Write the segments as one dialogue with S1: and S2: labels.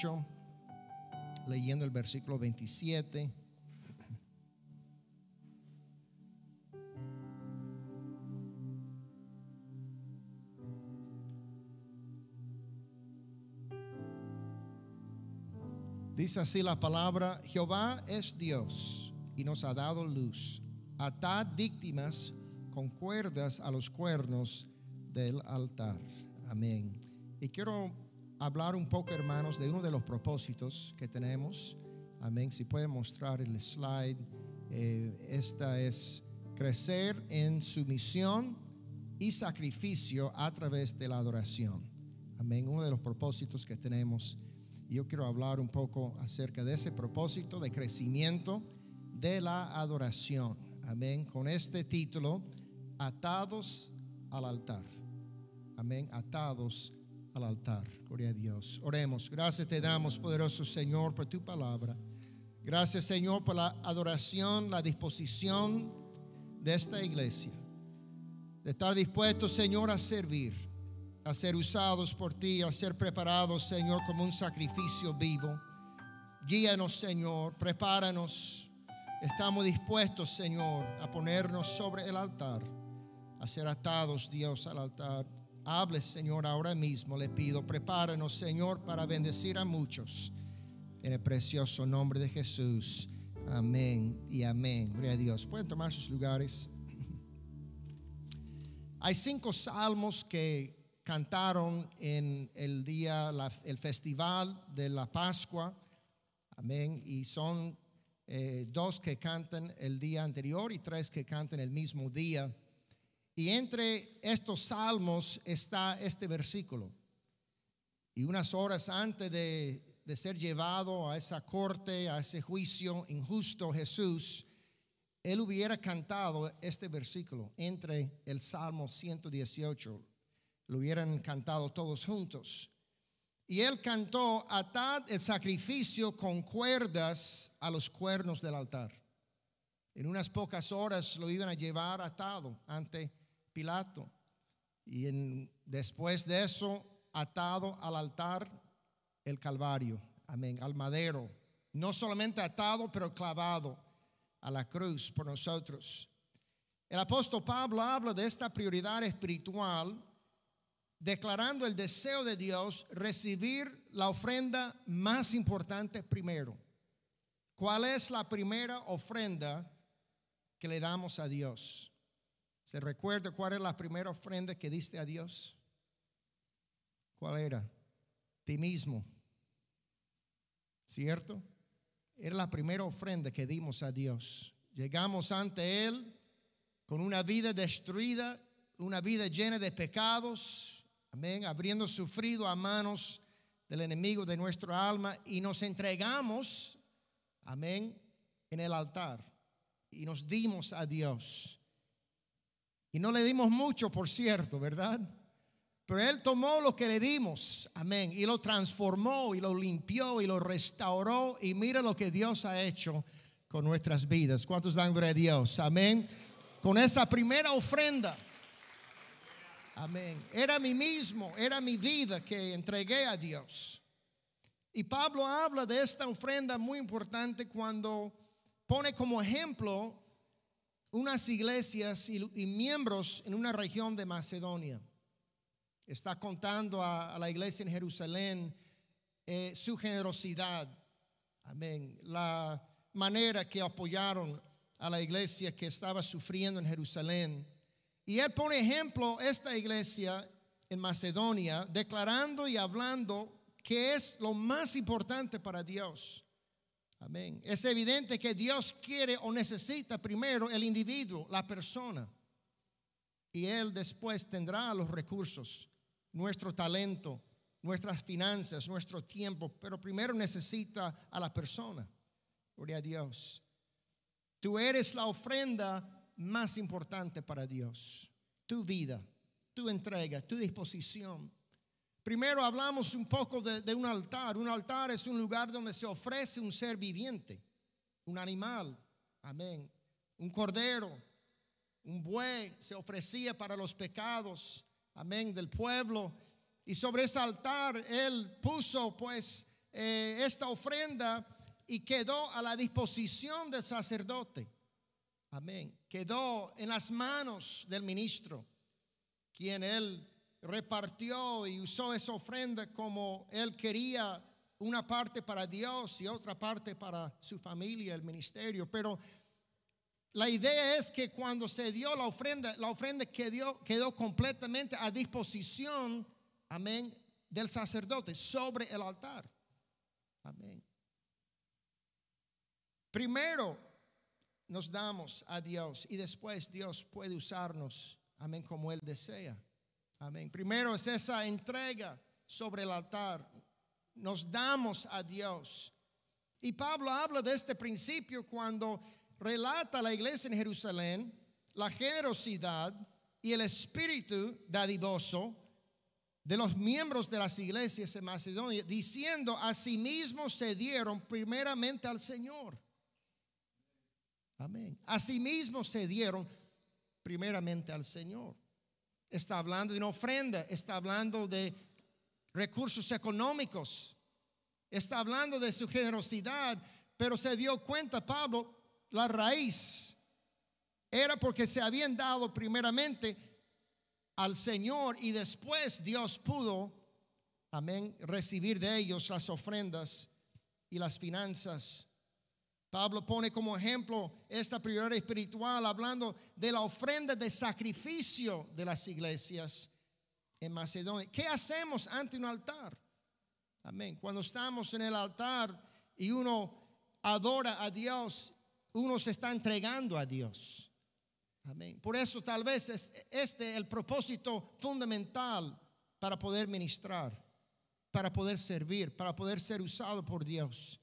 S1: 8, leyendo el versículo 27. Dice así la palabra: Jehová es Dios y nos ha dado luz. Atad víctimas con cuerdas a los cuernos del altar. Amén. Y quiero hablar un poco, hermanos, de uno de los propósitos que tenemos. Amén. Si pueden mostrar el slide. Esta es crecer en sumisión y sacrificio a través de la adoración. Amén. Uno de los propósitos que tenemos. Y yo quiero hablar un poco acerca de ese propósito de crecimiento de la adoración. Amén. Con este título: atados al altar. Amén. Atados al altar. Gloria a Dios. Oremos. Gracias te damos, poderoso Señor, por tu palabra. Gracias, Señor, por la adoración, la disposición de esta iglesia, de estar dispuestos, Señor, a servir, a ser usados por ti, a ser preparados, Señor, como un sacrificio vivo. Guíanos, Señor, prepáranos. Estamos dispuestos, Señor, a ponernos sobre el altar, a ser atados, Dios, al altar. Hable, Señor, ahora mismo, le pido. Prepáranos, Señor, para bendecir a muchos. En el precioso nombre de Jesús. Amén y amén. Gloria a Dios. Pueden tomar sus lugares. Hay 5 salmos que cantaron en el día, el festival de la Pascua. Amén. Y son 2 que cantan el día anterior y 3 que cantan el mismo día. Y entre estos salmos está este versículo. Y unas horas antes de ser llevado a esa corte, a ese juicio injusto, Jesús, él hubiera cantado este versículo entre el Salmo 118. Lo hubieran cantado todos juntos. Y él cantó: atad el sacrificio con cuerdas a los cuernos del altar. En unas pocas horas lo iban a llevar atado ante Pilato. Y después de eso, atado al altar, el Calvario. Amén. Al madero. No solamente atado, pero clavado a la cruz por nosotros. El apóstol Pablo habla de esta prioridad espiritual, declarando el deseo de Dios recibir la ofrenda más importante primero. ¿Cuál es la primera ofrenda que le damos a Dios? ¿Se recuerda cuál es la primera ofrenda que diste a Dios? ¿Cuál era? Ti mismo. ¿Cierto? Era la primera ofrenda que dimos a Dios. Llegamos ante Él con una vida destruida, una vida llena de pecados. Amén. Habiendo sufrido a manos del enemigo de nuestra alma, y nos entregamos, amén, en el altar y nos dimos a Dios. Y no le dimos mucho, por cierto, ¿verdad? Pero Él tomó lo que le dimos, amén, y lo transformó y lo limpió y lo restauró. Y mira lo que Dios ha hecho con nuestras vidas. ¿Cuántos dan gloria a Dios? Amén. Con esa primera ofrenda, amén, era mí mismo, era mi vida que entregué a Dios. Y Pablo habla de esta ofrenda muy importante cuando pone como ejemplo unas iglesias y miembros en una región de Macedonia. Está contando a la iglesia en Jerusalén su generosidad, amén, la manera que apoyaron a la iglesia que estaba sufriendo en Jerusalén. Y él pone ejemplo esta iglesia en Macedonia, declarando y hablando que es lo más importante para Dios. Amén. Es evidente que Dios quiere o necesita primero el individuo, la persona. Y Él después tendrá los recursos, nuestro talento, nuestras finanzas, nuestro tiempo. Pero primero necesita a la persona. Gloria a Dios. Tú eres la ofrenda más importante para Dios. Tu vida, tu entrega, tu disposición. Primero hablamos un poco de un altar. Un altar es un lugar donde se ofrece un ser viviente, un animal, amén, un cordero, un buey se ofrecía para los pecados, amén, del pueblo. Y sobre ese altar Él puso pues esta ofrenda y quedó a la disposición del sacerdote. Amén. Quedó en las manos del ministro, quien él repartió y usó esa ofrenda como él quería, una parte para Dios y otra parte para su familia, el ministerio. Pero la idea es que cuando se dio la ofrenda quedó completamente a disposición, amén, del sacerdote sobre el altar. Amén. Primero nos damos a Dios y después Dios puede usarnos, amén, como Él desea. Amén. Primero es esa entrega sobre el altar. Nos damos a Dios. Y Pablo habla de este principio cuando relata a la iglesia en Jerusalén la generosidad y el espíritu dadivoso de los miembros de las iglesias en Macedonia, diciendo: asimismo se dieron primeramente al Señor. Amén. Asimismo se dieron primeramente al Señor. Está hablando de una ofrenda, está hablando de recursos económicos, está hablando de su generosidad, pero se dio cuenta Pablo, la raíz era porque se habían dado primeramente al Señor y después Dios pudo, amén, recibir de ellos las ofrendas y las finanzas. Pablo pone como ejemplo esta prioridad espiritual hablando de la ofrenda de sacrificio de las iglesias en Macedonia. ¿Qué hacemos ante un altar? Amén. Cuando estamos en el altar y uno adora a Dios, uno se está entregando a Dios. Amén. Por eso tal vez es el propósito fundamental para poder ministrar, para poder servir, para poder ser usado por Dios.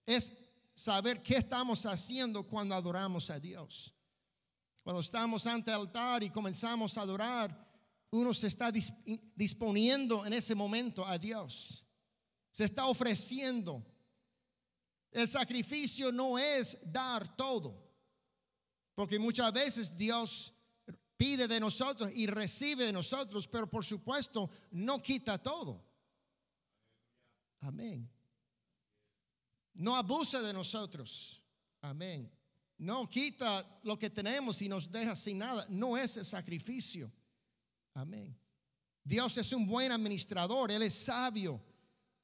S1: Es saber qué estamos haciendo cuando adoramos a Dios. Cuando estamos ante el altar y comenzamos a adorar, uno se está disponiendo en ese momento a Dios. Se está ofreciendo. El sacrificio no es dar todo, porque muchas veces Dios pide de nosotros y recibe de nosotros, pero por supuesto no quita todo. Amén. No abusa de nosotros. Amén. No quita lo que tenemos y nos deja sin nada. No es el sacrificio. Amén. Dios es un buen administrador. Él es sabio.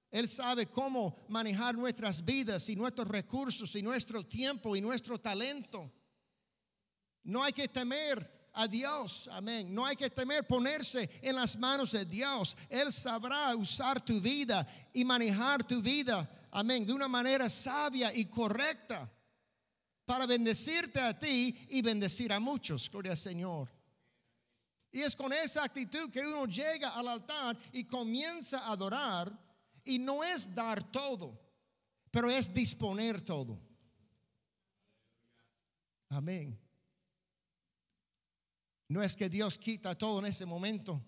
S1: Él sabe cómo manejar nuestras vidas y nuestros recursos y nuestro tiempo y nuestro talento. No hay que temer a Dios. Amén. No hay que temer ponerse en las manos de Dios. Él sabrá usar tu vida y manejar tu vida, amén, de una manera sabia y correcta para bendecirte a ti y bendecir a muchos. Gloria al Señor. Y es con esa actitud que uno llega al altar y comienza a adorar. Y no es dar todo, pero es disponer todo. Amén. No es que Dios quita todo en ese momento,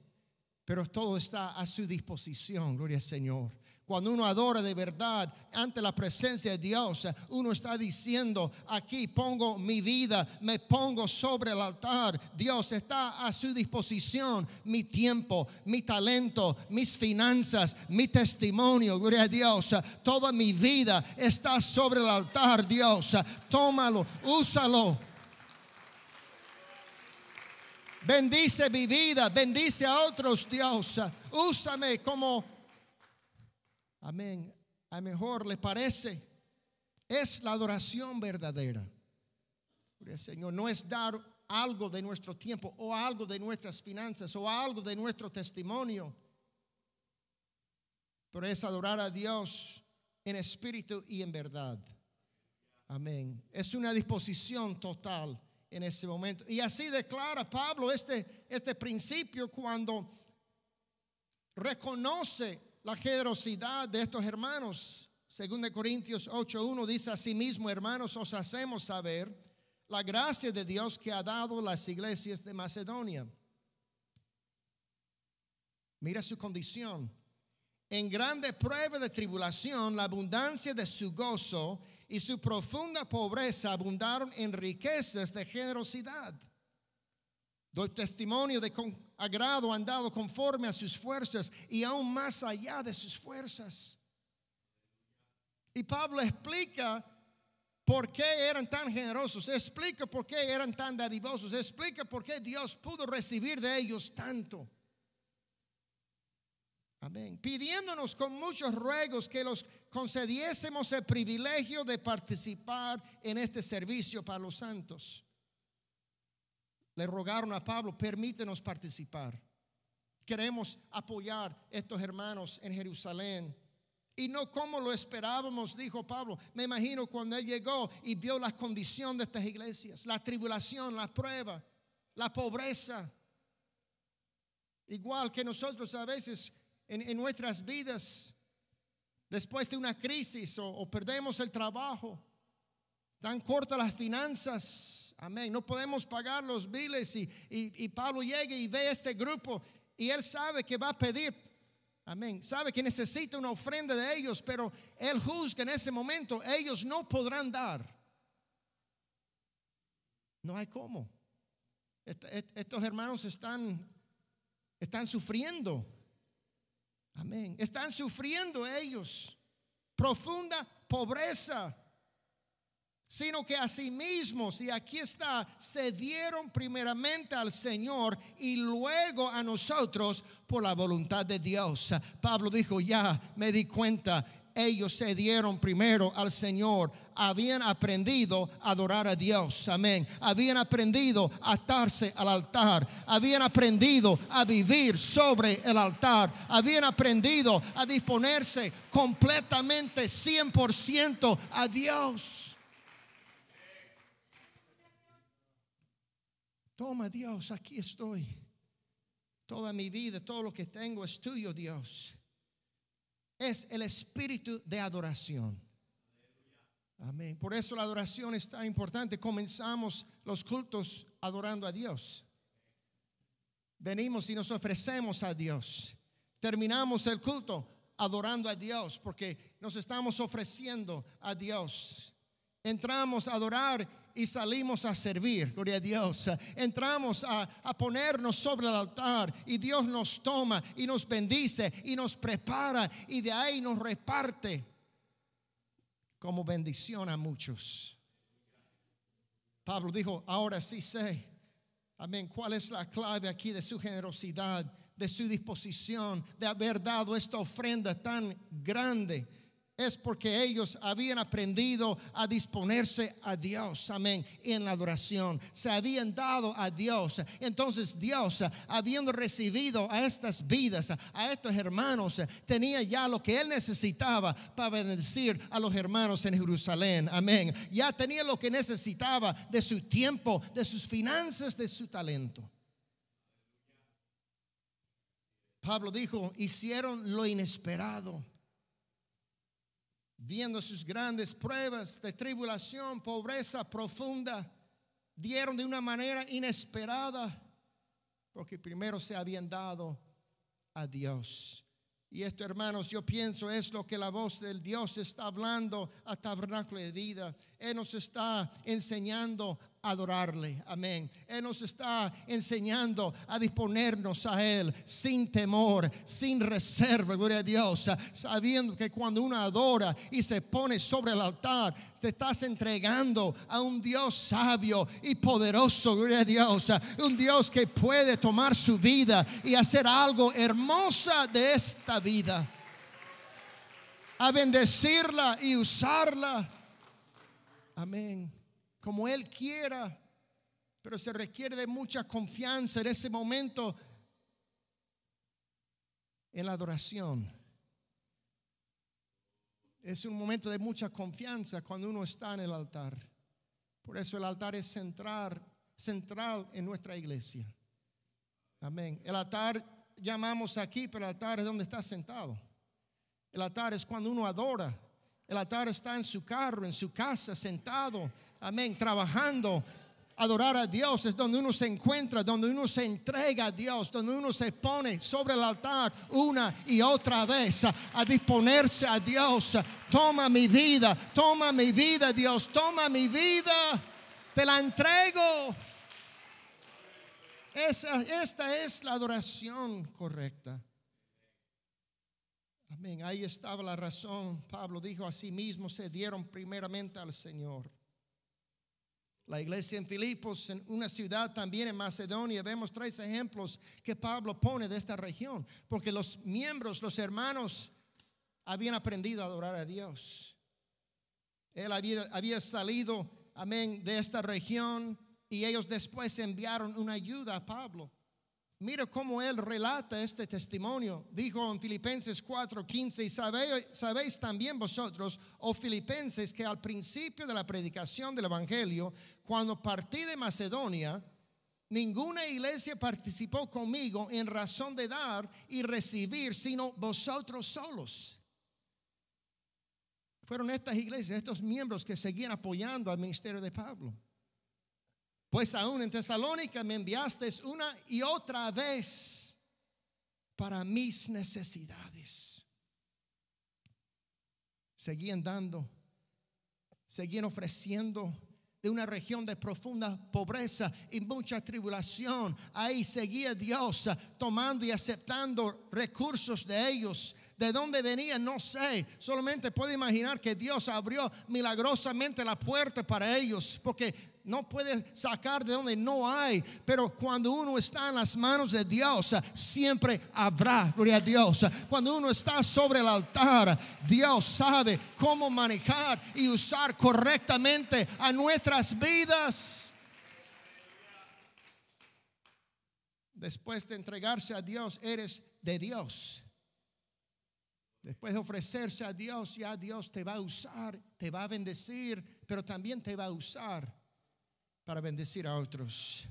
S1: pero todo está a su disposición. Gloria al Señor. Cuando uno adora de verdad ante la presencia de Dios, uno está diciendo: aquí pongo mi vida, me pongo sobre el altar. Dios, está a su disposición mi tiempo, mi talento, mis finanzas, mi testimonio. Gloria a Dios. Toda mi vida está sobre el altar. Dios, tómalo, úsalo. Bendice mi vida, bendice a otros, Dios. Úsame como, amén, a mejor le parece. Es la adoración verdadera. Señor, no es dar algo de nuestro tiempo o algo de nuestras finanzas o algo de nuestro testimonio, pero es adorar a Dios en espíritu y en verdad. Amén. Es una disposición total en ese momento. Y así declara Pablo este principio cuando reconoce la generosidad de estos hermanos. 2 Corintios 8:1 dice: asimismo, hermanos, os hacemos saber la gracia de Dios que ha dado las iglesias de Macedonia. Mira su condición. En grande prueba de tribulación, la abundancia de su gozo y su profunda pobreza abundaron en riquezas de generosidad. Doy testimonio de con agrado han dado conforme a sus fuerzas y aún más allá de sus fuerzas. Y Pablo explica por qué eran tan generosos, explica por qué eran tan dadivosos, explica por qué Dios pudo recibir de ellos tanto. Amén. Pidiéndonos con muchos ruegos que los concediésemos el privilegio de participar en este servicio para los santos. Le rogaron a Pablo, permítenos participar. Queremos apoyar a estos hermanos en Jerusalén. Y no como lo esperábamos, dijo Pablo. Me imagino cuando él llegó y vio la condición de estas iglesias, la tribulación, la prueba, la pobreza. Igual que nosotros a veces en nuestras vidas, después de una crisis o perdemos el trabajo, tan cortas las finanzas, amén, no podemos pagar los biles y Pablo llega y ve este grupo y él sabe que va a pedir, amén, sabe que necesita una ofrenda de ellos, pero él juzga en ese momento, ellos no podrán dar. No hay cómo. Estos hermanos están sufriendo. Amén. Están sufriendo ellos profunda pobreza, sino que a sí mismos, y aquí está, se dieron primeramente al Señor y luego a nosotros por la voluntad de Dios. Pablo dijo, ya me di cuenta, ellos se dieron primero al Señor, habían aprendido a adorar a Dios, amén, habían aprendido a atarse al altar, habían aprendido a vivir sobre el altar, habían aprendido a disponerse completamente 100% a Dios. Toma, Dios, aquí estoy, toda mi vida, todo lo que tengo es tuyo, Dios. Es el espíritu de adoración. Amén. Por eso la adoración es tan importante. Comenzamos los cultos adorando a Dios. Venimos y nos ofrecemos a Dios. Terminamos el culto adorando a Dios porque nos estamos ofreciendo a Dios. Entramos a adorar y salimos a servir, gloria a Dios. Entramos a ponernos sobre el altar y Dios nos toma y nos bendice y nos prepara y de ahí nos reparte como bendición a muchos. Pablo dijo, ahora sí sé, amén, cuál es la clave aquí de su generosidad, de su disposición, de haber dado esta ofrenda tan grande. Es porque ellos habían aprendido a disponerse a Dios, amén, en la adoración. Se habían dado a Dios. Entonces Dios, habiendo recibido a estas vidas, a estos hermanos, tenía ya lo que él necesitaba para bendecir a los hermanos en Jerusalén, amén. Ya tenía lo que necesitaba de su tiempo, de sus finanzas, de su talento. Pablo dijo, hicieron lo inesperado. Viendo sus grandes pruebas de tribulación, pobreza profunda, dieron de una manera inesperada, porque primero se habían dado a Dios. Y esto, hermanos, yo pienso es lo que la voz del Dios está hablando a Tabernáculo de Vida. Él nos está enseñando a adorarle, amén. Él nos está enseñando a disponernos a Él sin temor, sin reserva, gloria a Dios, sabiendo que cuando uno adora y se pone sobre el altar, te estás entregando a un Dios sabio y poderoso, gloria a Dios, un Dios que puede tomar su vida y hacer algo hermosa de esta vida, a bendecirla y usarla, amén, como Él quiera. Pero se requiere de mucha confianza en ese momento en la adoración. Es un momento de mucha confianza cuando uno está en el altar. Por eso el altar es central en nuestra iglesia. Amén. El altar llamamos aquí, pero el altar es donde está sentado. El altar es cuando uno adora. El altar está en su carro, en su casa, sentado, amén, trabajando. Adorar a Dios es donde uno se encuentra, donde uno se entrega a Dios, donde uno se pone sobre el altar una y otra vez a disponerse a Dios. Toma mi vida, Dios, toma mi vida, te la entrego. Esta es la adoración correcta. Amén. Ahí estaba la razón. Pablo dijo: asimismo se dieron primeramente al Señor. La iglesia en Filipos, en una ciudad también en Macedonia, vemos 3 ejemplos que Pablo pone de esta región, porque los miembros, los hermanos, habían aprendido a adorar a Dios. Él había salido, amén, de esta región, y ellos después enviaron una ayuda a Pablo. Mira cómo él relata este testimonio. Dijo en Filipenses 4:15: y sabéis también vosotros, oh filipenses, que al principio de la predicación del evangelio, cuando partí de Macedonia, ninguna iglesia participó conmigo en razón de dar y recibir, sino vosotros solos. Fueron estas iglesias, estos miembros que seguían apoyando al ministerio de Pablo. Pues aún en Tesalónica me enviasteis una y otra vez para mis necesidades. Seguían dando, seguían ofreciendo de una región de profunda pobreza y mucha tribulación. Ahí seguía Dios tomando y aceptando recursos de ellos. De dónde venían, no sé. Solamente puedo imaginar que Dios abrió milagrosamente la puerta para ellos, porque no puede sacar de donde no hay. Pero cuando uno está en las manos de Dios, siempre habrá. Gloria a Dios. Cuando uno está sobre el altar, Dios sabe cómo manejar y usar correctamente a nuestras vidas. Después de entregarse a Dios, eres de Dios. Después de ofrecerse a Dios, ya Dios te va a usar, te va a bendecir, pero también te va a usar para bendecir a otros.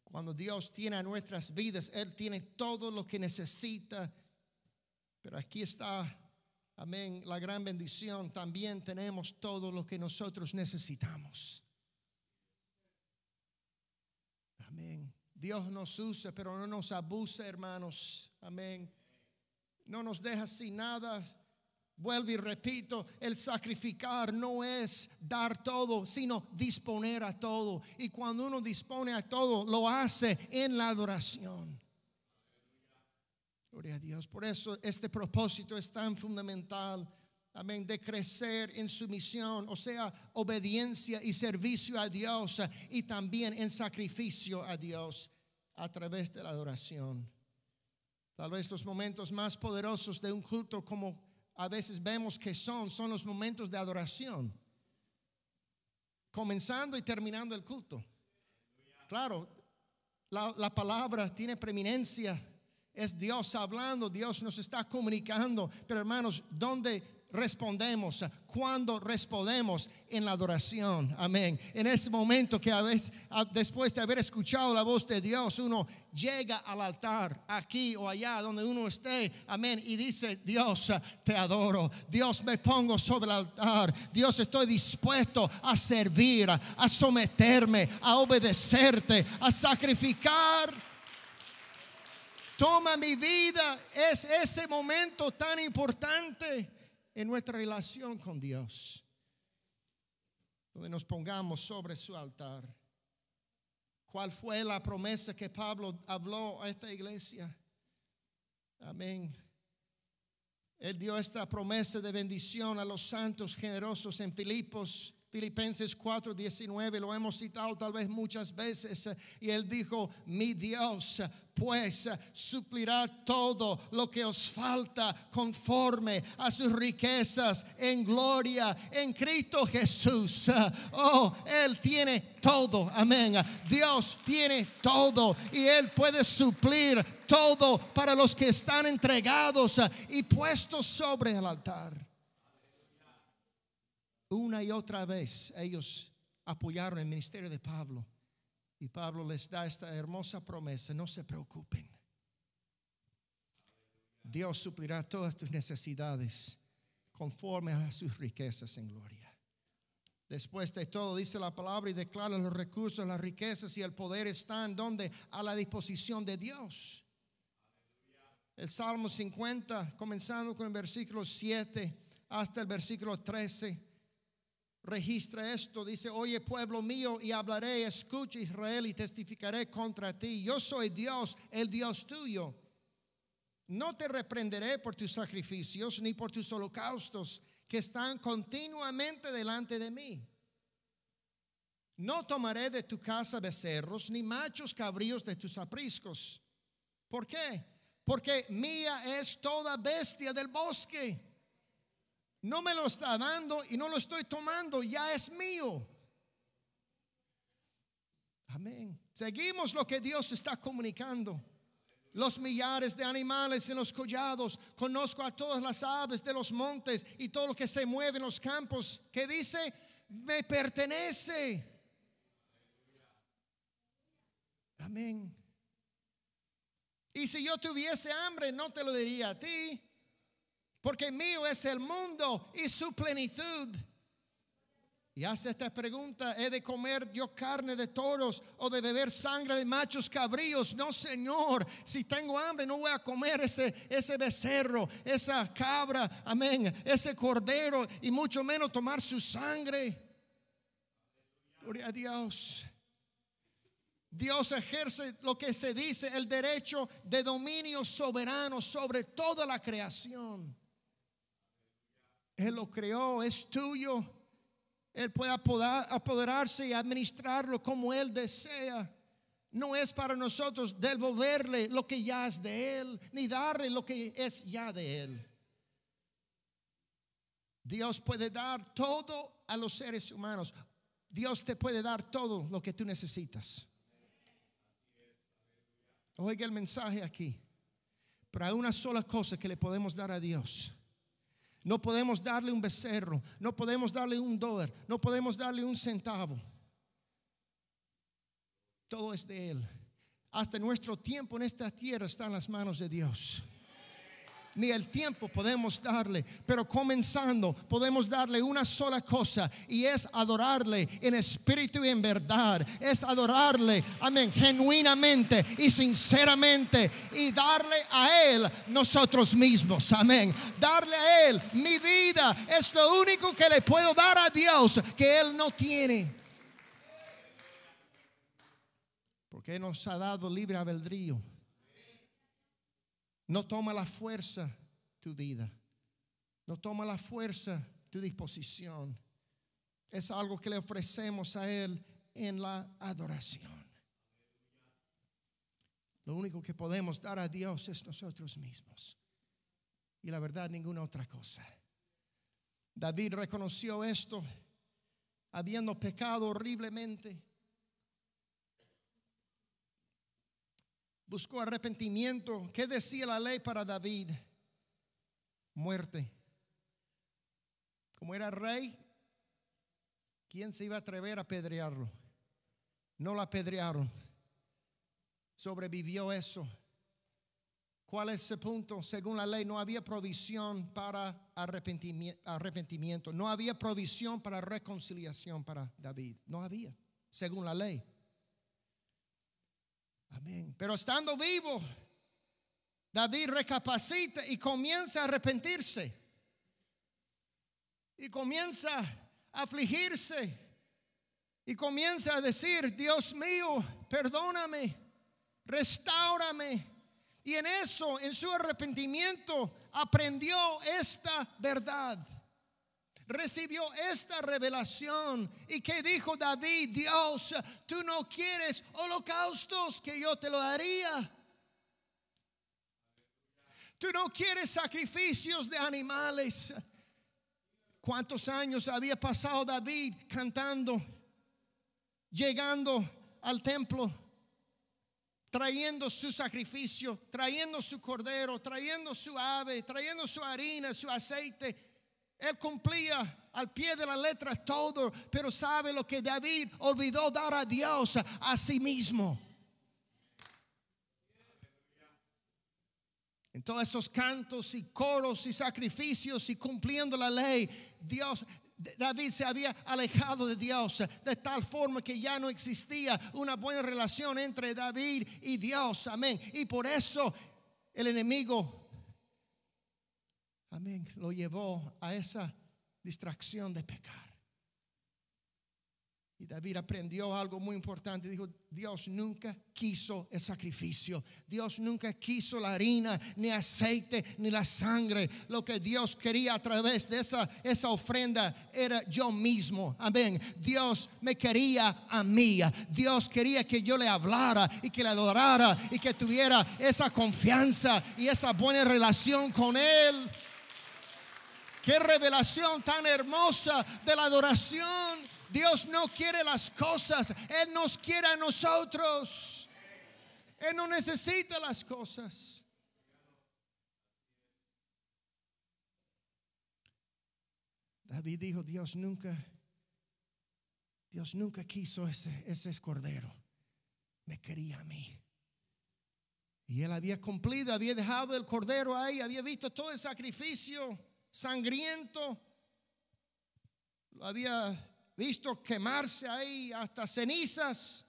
S1: Cuando Dios tiene a nuestras vidas, Él tiene todo lo que necesita. Pero aquí está, amén, la gran bendición. También tenemos todo lo que nosotros necesitamos. Amén. Dios nos usa, pero no nos abusa, hermanos. Amén. No nos deja sin nada. Vuelvo y repito, el sacrificar no es dar todo, sino disponer a todo. Y cuando uno dispone a todo, lo hace en la adoración. Gloria a Dios. Por eso este propósito es tan fundamental. Amén. De crecer en sumisión, o sea, obediencia y servicio a Dios, y también en sacrificio a Dios a través de la adoración. Tal vez los momentos más poderosos de un culto, como a veces vemos que son los momentos de adoración, comenzando y terminando el culto. Claro, la palabra tiene preeminencia, es Dios hablando, Dios nos está comunicando. Pero hermanos, ¿dónde respondemos? Cuando respondemos en la adoración. Amén. En ese momento que a veces, después de haber escuchado la voz de Dios, uno llega al altar, aquí o allá donde uno esté. Amén. Y dice: Dios, te adoro. Dios, me pongo sobre el altar. Dios, estoy dispuesto a servir, a someterme, a obedecerte, a sacrificar. Toma mi vida. Es ese momento tan importante en nuestra relación con Dios, donde nos pongamos sobre su altar. ¿Cuál fue la promesa que Pablo habló a esta iglesia? Amén. Él dio esta promesa de bendición a los santos generosos en Filipenses 4:19, lo hemos citado tal vez muchas veces. Y él dijo: mi Dios pues suplirá todo lo que os falta conforme a sus riquezas en gloria en Cristo Jesús. Oh, Él tiene todo. Amén. Dios tiene todo y Él puede suplir todo para los que están entregados y puestos sobre el altar. Una y otra vez ellos apoyaron el ministerio de Pablo, y Pablo les da esta hermosa promesa: no se preocupen, Dios suplirá todas tus necesidades conforme a sus riquezas en gloria. Después de todo, dice la palabra y declara: los recursos, las riquezas y el poder están donde, a la disposición de Dios. El Salmo 50, comenzando con el versículo 7 hasta el versículo 13, registra esto. Dice: oye, pueblo mío, y hablaré, escucha, Israel, y testificaré contra ti. Yo soy Dios, el Dios tuyo. No te reprenderé por tus sacrificios, ni por tus holocaustos, que están continuamente delante de mí. No tomaré de tu casa becerros, ni machos cabríos de tus apriscos. ¿Por qué? Porque mía es toda bestia del bosque. No me lo está dando y no lo estoy tomando, ya es mío. Amén. Seguimos lo que Dios está comunicando. Los millares de animales en los collados. Conozco a todas las aves de los montes y todo lo que se mueve en los campos. Que dice, me pertenece. Amén. Y si yo tuviese hambre, no te lo diría a ti, porque mío es el mundo y su plenitud. Y hace esta pregunta: ¿he de comer yo carne de toros o de beber sangre de machos cabríos? No, Señor, si tengo hambre no voy a comer ese becerro, esa cabra, amén, ese cordero, y mucho menos tomar su sangre. Gloria a Dios. Dios ejerce lo que se dice el derecho de dominio soberano sobre toda la creación. Él lo creó, es tuyo. Él puede apoderarse y administrarlo como Él desea. No es para nosotros devolverle lo que ya es de Él, ni darle lo que es ya de Él. Dios puede dar todo a los seres humanos. Dios te puede dar todo lo que tú necesitas. Oiga el mensaje aquí. Pero hay una sola cosa que le podemos dar a Dios. No podemos darle un becerro, no podemos darle $1, no podemos darle un centavo. Todo es de Él. Hasta nuestro tiempo en esta tierra está en las manos de Dios. Ni el tiempo podemos darle, pero comenzando podemos darle una sola cosa, y es adorarle en espíritu y en verdad. Es adorarle, amén, genuinamente y sinceramente, y darle a Él nosotros mismos, amén. Darle a Él mi vida. Es lo único que le puedo dar a Dios que Él no tiene, porque Él nos ha dado libre albedrío. No toma la fuerza tu vida. No toma la fuerza tu disposición. Es algo que le ofrecemos a Él en la adoración. Lo único que podemos dar a Dios es nosotros mismos. Y la verdad, ninguna otra cosa. David reconoció esto, habiendo pecado horriblemente. Buscó arrepentimiento. ¿Qué decía la ley para David? Muerte. Como era rey, ¿quién se iba a atrever a apedrearlo? No lo apedrearon. Sobrevivió eso. ¿Cuál es ese punto? Según la ley no había provisión para arrepentimiento. No había provisión para reconciliación para David. No había, según la ley. Amén. Pero estando vivo, David recapacita y comienza a arrepentirse. Y comienza a afligirse. Y comienza a decir: Dios mío, perdóname, restáurame. Y en eso, en su arrepentimiento, aprendió esta verdad. Recibió esta revelación. ¿Y qué dijo David? Dios, tú no quieres holocaustos, que yo te lo daría. Tú no quieres sacrificios de animales. ¿Cuántos años había pasado David cantando, llegando al templo, trayendo su sacrificio, trayendo su cordero, trayendo su ave, trayendo su harina, su aceite? Él cumplía al pie de la letra todo, pero ¿sabe lo que David olvidó dar a Dios? A sí mismo. En todos esos cantos y coros y sacrificios y cumpliendo la ley, David se había alejado de Dios de tal forma que ya no existía una buena relación entre David y Dios. Amén. Y por eso el enemigo, amén, lo llevó a esa distracción de pecar. Y David aprendió algo muy importante. Dijo, Dios nunca quiso el sacrificio. Dios nunca quiso la harina, ni aceite, ni la sangre. Lo que Dios quería a través de esa ofrenda era yo mismo. Amén. Dios me quería a mí. Dios quería que yo le hablara y que le adorara y que tuviera esa confianza y esa buena relación con Él. Qué revelación tan hermosa de la adoración. Dios no quiere las cosas, Él nos quiere a nosotros. Él no necesita las cosas. David dijo, Dios nunca quiso ese cordero. Me quería a mí. Y él había cumplido, había dejado el cordero ahí, había visto todo el sacrificio sangriento. Lo había visto quemarse ahí hasta cenizas,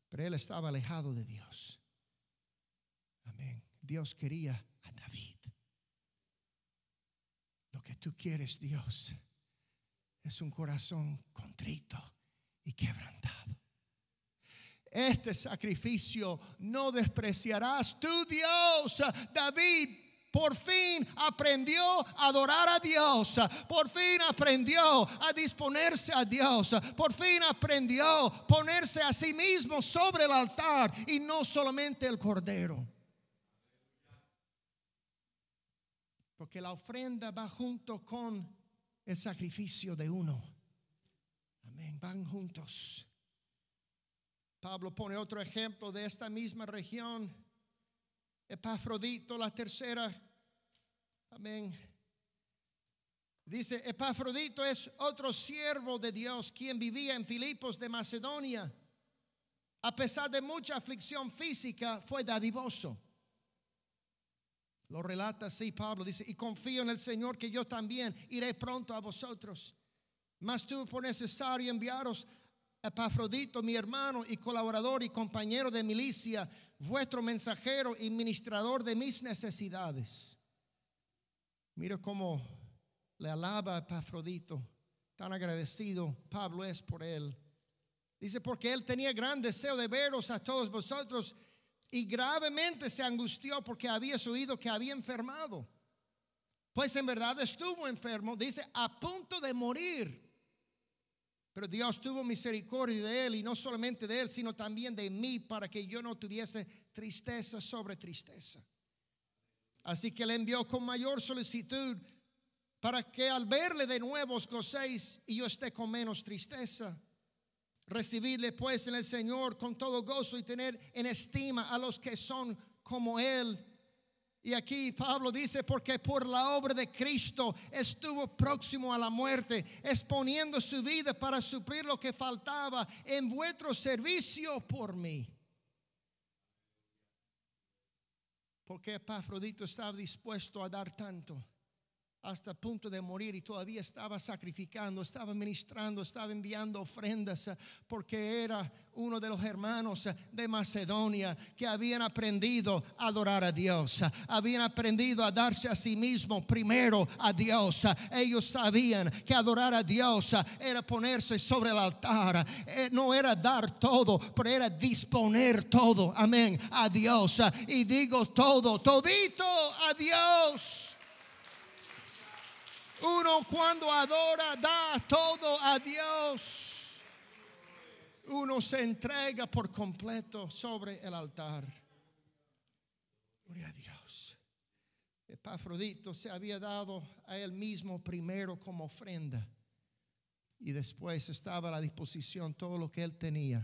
S1: pero él estaba alejado de Dios. Amén. Dios quería a David. Lo que tú quieres, Dios, es un corazón contrito y quebrantado. Este sacrificio no despreciarás tú, Dios. David por fin aprendió a adorar a Dios. Por fin aprendió a disponerse a Dios. Por fin aprendió a ponerse a sí mismo sobre el altar y no solamente el cordero. Porque la ofrenda va junto con el sacrificio de uno. Amén, van juntos. Pablo pone otro ejemplo de esta misma región. Epafrodito, la tercera. Amén. Dice, Epafrodito es otro siervo de Dios, quien vivía en Filipos de Macedonia. A pesar de mucha aflicción física, fue dadivoso. Lo relata así Pablo, dice, y confío en el Señor que yo también iré pronto a vosotros. Mas tuve por necesario enviaros a Epafrodito, mi hermano y colaborador y compañero de milicia, vuestro mensajero y ministrador de mis necesidades. Mira cómo le alaba a Epafrodito. Tan agradecido Pablo es por él. Dice, porque él tenía gran deseo de veros a todos vosotros y gravemente se angustió porque había oído que había enfermado. Pues en verdad estuvo enfermo, dice, a punto de morir. Pero Dios tuvo misericordia de él, y no solamente de él, sino también de mí, para que yo no tuviese tristeza sobre tristeza. Así que le envió con mayor solicitud, para que al verle de nuevo os gocéis y yo esté con menos tristeza. Recibidle pues en el Señor con todo gozo y tener en estima a los que son como él. Y aquí Pablo dice, porque por la obra de Cristo estuvo próximo a la muerte, exponiendo su vida para suplir lo que faltaba en vuestro servicio por mí. Porque Epafrodito estaba dispuesto a dar tanto, hasta el punto de morir, y todavía estaba sacrificando, estaba ministrando, estaba enviando ofrendas, porque era uno de los hermanos de Macedonia que habían aprendido a adorar a Dios, habían aprendido a darse a sí mismo primero a Dios. Ellos sabían que adorar a Dios era ponerse sobre el altar, no era dar todo, pero era disponer todo, amén, a Dios. Y digo todo, todito a Dios. Uno cuando adora da todo a Dios. Uno se entrega por completo sobre el altar. Gloria a Dios. Epafrodito se había dado a él mismo primero como ofrenda, y después estaba a la disposición todo lo que él tenía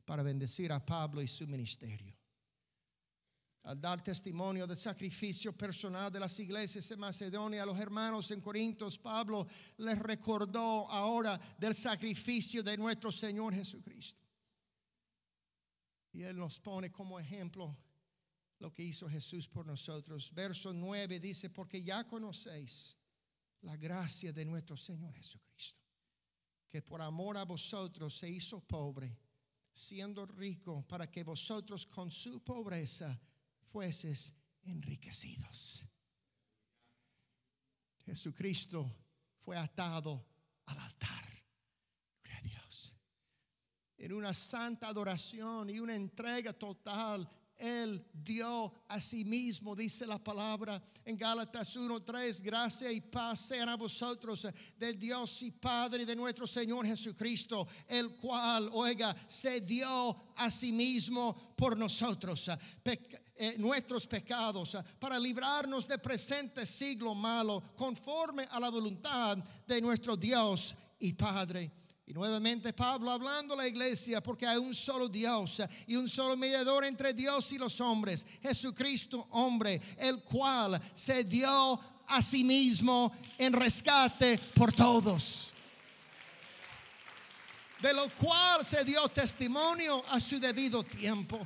S1: para bendecir a Pablo y su ministerio. Al dar testimonio del sacrificio personal de las iglesias en Macedonia, a los hermanos en Corintios, Pablo les recordó ahora del sacrificio de nuestro Señor Jesucristo. Y él nos pone como ejemplo lo que hizo Jesús por nosotros. Verso 9 dice, porque ya conocéis la gracia de nuestro Señor Jesucristo, que por amor a vosotros se hizo pobre, siendo rico, para que vosotros con su pobreza fueses enriquecidos. Jesucristo fue atado al altar. Gloria a Dios. en una santa adoración y una entrega total, Él dio a sí mismo, dice la palabra en Gálatas 1:3, gracia y paz sean a vosotros del Dios y Padre de nuestro Señor Jesucristo, el cual, oiga, se dio a sí mismo por nosotros, nuestros pecados, para librarnos del presente siglo malo, conforme a la voluntad de nuestro Dios y Padre. Y nuevamente Pablo hablando a la iglesia, porque hay un solo Dios y un solo mediador entre Dios y los hombres, Jesucristo hombre, el cual se dio a sí mismo en rescate por todos, de lo cual se dio testimonio a su debido tiempo.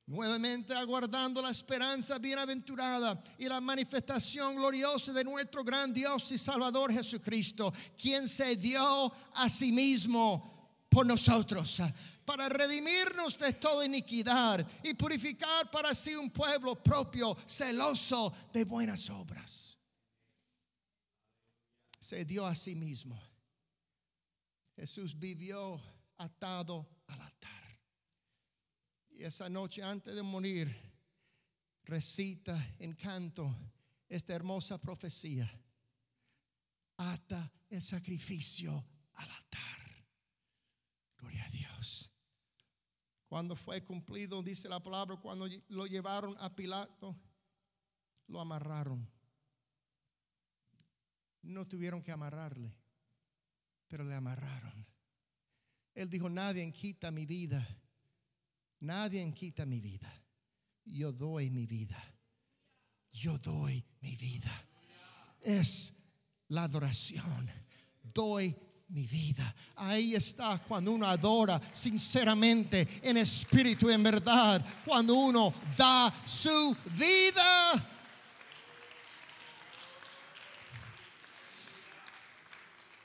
S1: Nuevamente aguardando la esperanza bienaventurada y la manifestación gloriosa de nuestro gran Dios y Salvador Jesucristo, quien se dio a sí mismo por nosotros, para redimirnos de toda iniquidad y purificar para sí un pueblo propio, celoso de buenas obras. Se dio a sí mismo. Jesús vivió atado al altar. Y esa noche antes de morir recita en canto esta hermosa profecía: ata el sacrificio al altar. Gloria a Dios. Cuando fue cumplido, dice la palabra, cuando lo llevaron a Pilato, lo amarraron. No tuvieron que amarrarle, pero le amarraron. Él dijo: nadie quita mi vida. Nadie quita mi vida. Yo doy mi vida. Yo doy mi vida. Es la adoración. Doy mi vida. Ahí está cuando uno adora sinceramente, en espíritu y en verdad. Cuando uno da su vida.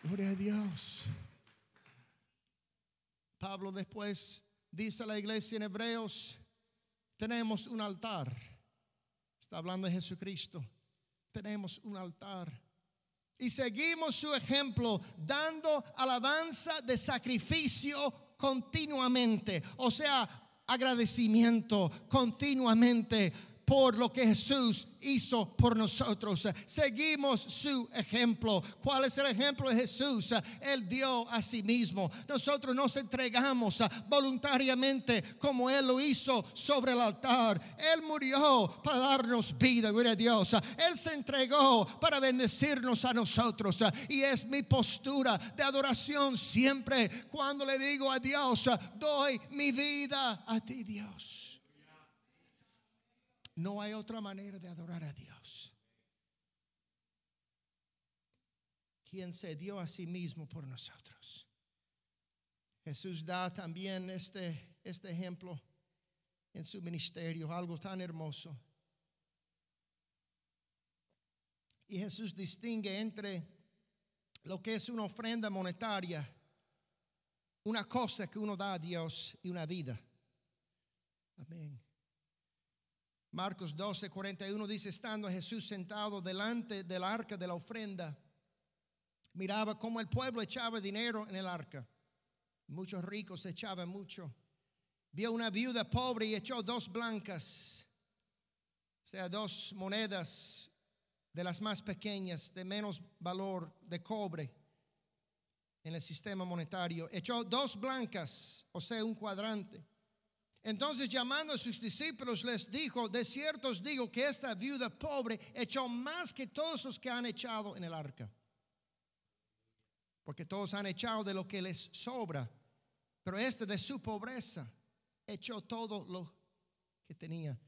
S1: Gloria a Dios. Pablo después dice a la iglesia en Hebreos: tenemos un altar. Está hablando de Jesucristo. Tenemos un altar. Y seguimos su ejemplo, dando alabanza de sacrificio continuamente. O sea, agradecimiento continuamente por lo que Jesús hizo por nosotros. Seguimos su ejemplo. ¿Cuál es el ejemplo de Jesús? Él dio a sí mismo. Nosotros nos entregamos voluntariamente como Él lo hizo sobre el altar. Él murió para darnos vida, gloria a Dios. Él se entregó para bendecirnos a nosotros. Y es mi postura de adoración siempre cuando le digo a Dios: doy mi vida a ti, Dios. No hay otra manera de adorar a Dios. Quien se dio a sí mismo por nosotros. Jesús da también este ejemplo en su ministerio, algo tan hermoso. Y Jesús distingue entre lo que es una ofrenda monetaria, una cosa que uno da a Dios, y una vida. Amén. Marcos 12:41 dice: estando Jesús sentado delante del arca de la ofrenda, miraba cómo el pueblo echaba dinero en el arca. Muchos ricos echaban mucho. Vio una viuda pobre y echó 2 blancas, o sea, 2 monedas de las más pequeñas, de menos valor, de cobre en el sistema monetario. Echó 2 blancas, o sea, un cuadrante. Entonces, llamando a sus discípulos, les dijo: de cierto os digo que esta viuda pobre echó más que todos los que han echado en el arca. Porque todos han echado de lo que les sobra, pero esta de su pobreza echó todo lo que tenía.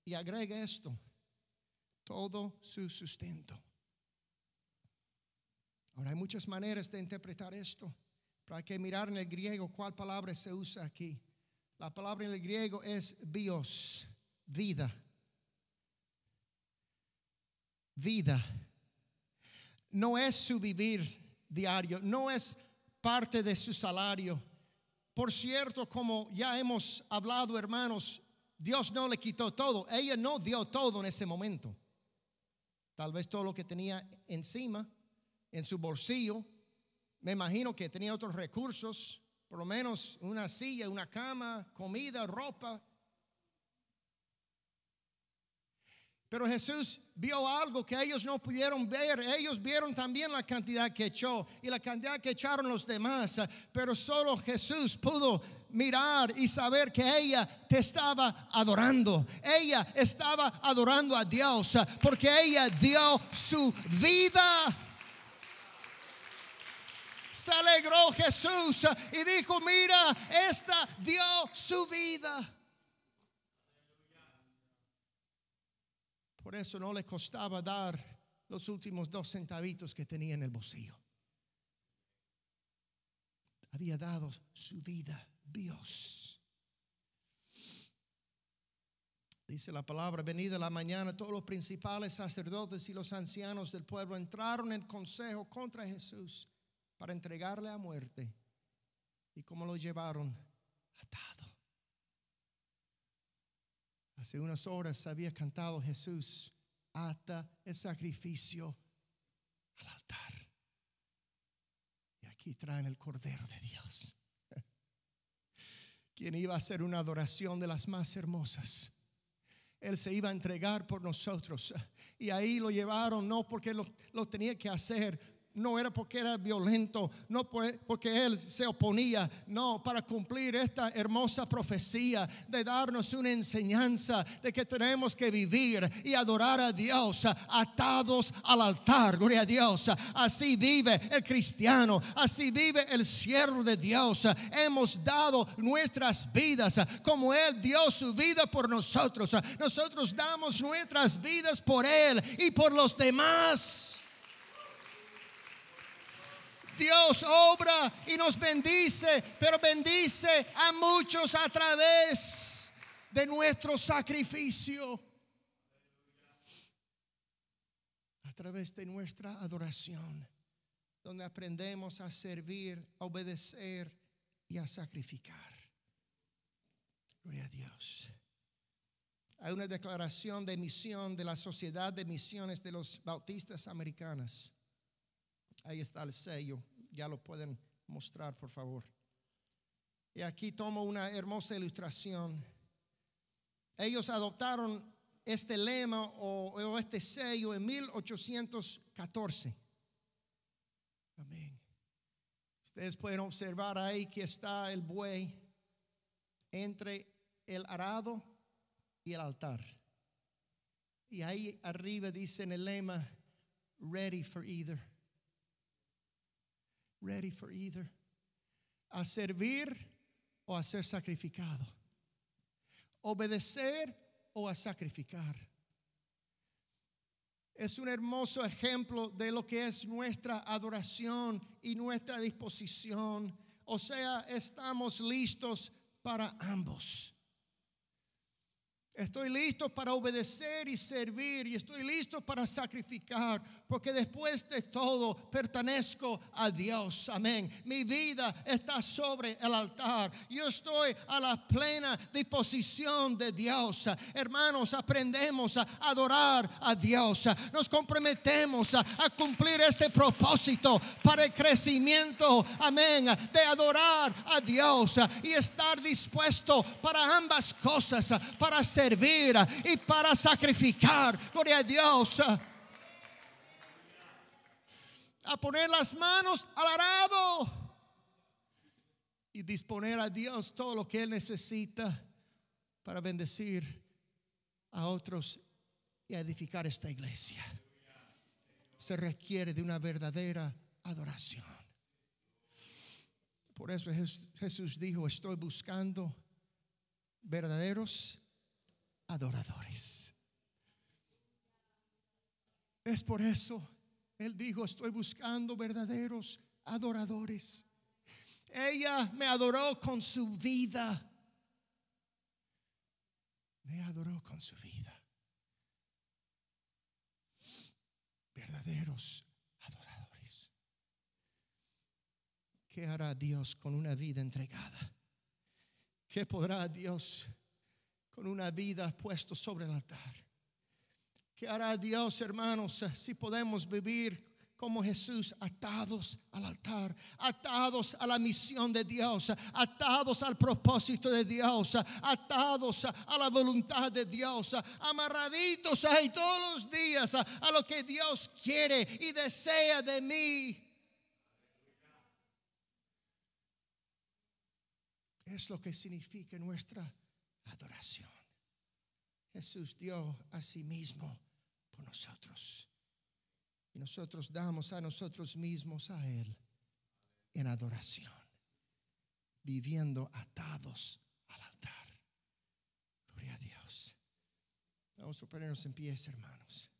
S1: Y agrega esto: todo su sustento. Ahora, hay muchas maneras de interpretar esto, pero hay que mirar en el griego cuál palabra se usa aquí. La palabra en el griego es bios, vida. Vida. No es su vivir diario, no es parte de su salario. Por cierto, como ya hemos hablado, hermanos, Dios no le quitó todo. Ella no dio todo en ese momento. Tal vez todo lo que tenía encima, en su bolsillo. Me imagino que tenía otros recursos. por lo menos una silla, una cama, comida, ropa. Pero Jesús vio algo que ellos no pudieron ver. Ellos vieron también la cantidad que echó y la cantidad que echaron los demás. Pero solo Jesús pudo mirar y saber que ella te estaba adorando. Ella estaba adorando a Dios porque ella dio su vida. Se alegró Jesús y dijo: mira, esta dio su vida. Por eso no le costaba dar los últimos 2 centavitos que tenía en el bolsillo. Había dado su vida Dios. Dice la palabra: venida la mañana, todos los principales sacerdotes y los ancianos del pueblo entraron en consejo contra Jesús para entregarle a muerte. ¿Y cómo lo llevaron? Atado. Hace unas horas había cantado Jesús: ata el sacrificio al altar. Y aquí traen el Cordero de Dios, quien iba a hacer una adoración de las más hermosas. Él se iba a entregar por nosotros. Y ahí lo llevaron, no porque lo tenía que hacer, no era porque era violento, no porque él se oponía, no, para cumplir esta hermosa profecía de darnos una enseñanza de que tenemos que vivir y adorar a Dios atados al altar. Gloria a Dios. Así vive el cristiano, así vive el siervo de Dios. Hemos dado nuestras vidas como Él dio su vida por nosotros. Nosotros damos nuestras vidas por Él y por los demás. Dios obra y nos bendice, pero bendice a muchos a través de nuestro sacrificio, a través de nuestra adoración, donde aprendemos a servir, a obedecer y a sacrificar. Gloria a Dios. Hay una declaración de misión de la Sociedad de Misiones de los Bautistas Americanos. Ahí está el sello, ya lo pueden mostrar, por favor. Y aquí tomo una hermosa ilustración. Ellos adoptaron este lema o este sello en 1814. Amén. Ustedes pueden observar ahí que está el buey entre el arado y el altar. Y ahí arriba dice en el lema: ready for either. Ready for either. A servir o a ser sacrificado. Obedecer o a sacrificar. Es un hermoso ejemplo de lo que es nuestra adoración y nuestra disposición. O sea, estamos listos para ambos. Estoy listo para obedecer y servir, y estoy listo para sacrificar, porque después de todo pertenezco a Dios. Amén. Mi vida está sobre el altar. Yo estoy a la plena disposición de Dios. Hermanos, aprendemos a adorar a Dios. Nos comprometemos a cumplir este propósito para el crecimiento, amén, de adorar a Dios y estar dispuesto para ambas cosas, para servir y para sacrificar. Gloria a Dios. A poner las manos al arado y disponer a Dios todo lo que Él necesita para bendecir a otros y edificar esta iglesia. Se requiere de una verdadera adoración. Por eso Jesús dijo: estoy buscando verdaderos adoradores. Es por eso Él dijo: estoy buscando verdaderos adoradores. Ella me adoró con su vida. Me adoró con su vida. Verdaderos adoradores. ¿Qué hará Dios con una vida entregada? ¿Qué podrá Dios con una vida puesta sobre el altar? ¿Qué hará Dios, hermanos, si podemos vivir como Jesús, atados al altar, atados a la misión de Dios, atados al propósito de Dios, atados a la voluntad de Dios, amarraditos ahí todos los días a lo que Dios quiere y desea de mí. Es lo que significa nuestra adoración. Jesús dio a sí mismo por nosotros. Y nosotros damos a nosotros mismos a Él en adoración, viviendo atados al altar. Gloria a Dios. Vamos a ponernos en pie, hermanos.